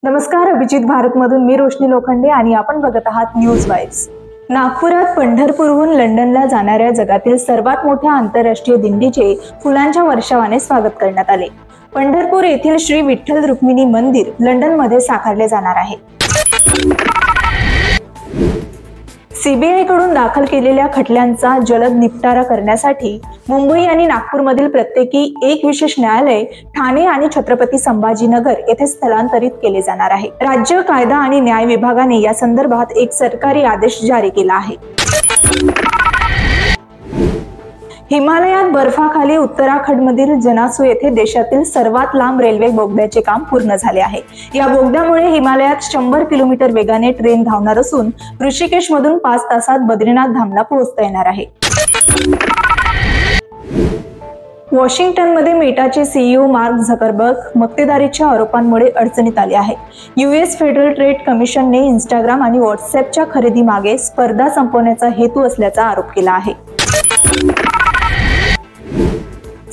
नमस्कार, अभिजित भारतमधून मी रोशनी लोखंडे आणि आपण बघत आहात न्यूज वाइब्स। नागपुरात पंढरपूरहून लंडनला जाणाऱ्या जगातील सर्वात मोठ्या आंतरराष्ट्रीय दिंडीचे फुलांच्या वर्षावाने स्वागत करण्यात आले। पंढरपूर येथील श्री विठ्ठल रुक्मिणी मंदिर लंडनमध्ये साकारले जाणार आहे। सीबीआय कडून दाखल केलेल्या खटल्यांचा जलद निपटारा करण्यासाठी मुंबई आणि नागपूरमधील प्रत्येकी एक विशेष न्यायालय ठाणे आणि छत्रपती संभाजीनगर येथे स्थलांतरित केले जाणार आहे। राज्य कायदा आणि न्याय विभागाने या संदर्भात एक सरकारी आदेश जारी केला आहे। हिमालयात बर्फाखाली उत्तराखंडमधील जनासू येथे देशातील सर्वात लांब रेल्वे बोगद्याचे काम पूर्ण झाले आहे। या बोगद्यामुळे हिमालयात 100 किलोमीटर वेगाने ट्रेन धावणार असून ऋषिकेशमधून 5 तासात बद्रीनाथ धामला पोहोचता येणार आहे। वॉशिंग्टनमध्ये मेटाचे सीईओ मार्क झकरबर्ग मक्तेदारीच्या आरोपांमुळे अडचणीत आले आहे। यूएस फेडरल ट्रेड कमिशनने इंस्टाग्राम आणि व्हॉट्सअपच्या खरेदी मागे स्पर्धा संपवण्याचा हेतू असल्याचा आरोप केला आहे।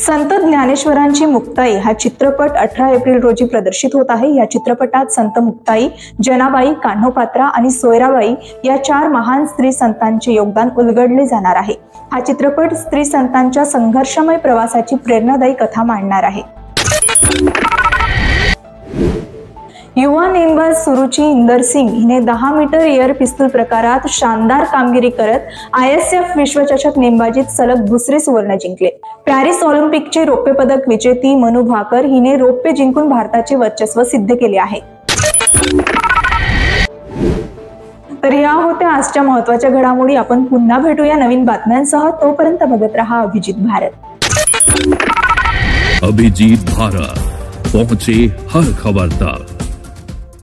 संत ज्ञानेश्वरांची मुक्ताई हा चित्रपट 18 एप्रिल रोजी प्रदर्शित होत आहे। या चित्रपटात संत मुक्ताई, जनाबाई, कान्होपात्रा आणि सोयराबाई या 4 महान स्त्री संतांचे योगदान उलगडले जाणार आहे। हा चित्रपट स्त्री संतांच्या संघर्षमय प्रवासाची प्रेरणादायी कथा मांडणार आहे। युवा नेमबाज सुरुची इंदर सिंग हिने 10 मीटर एअर पिस्तूल प्रकारात शानदार कामगिरी करत ISF विश्वचषक नेमबाजीत सलग दुसरे सुवर्ण जिंकले। पॅरिस ऑलिम्पिकचे रौप्य पदक विजेती मनू भाकर हिने रौप्य जिंकून भारताचे वर्चस्व सिद्ध केले आहे। तर या होत्या आजच्या महत्त्वाच्या घडामोडी। आपण पुन्हा भेटूया नवीन बातम्यांसह। तोपर्यंत बघत रहा अभिजित भारत। अभिजित भारत, पहुंचे हर खबर तक।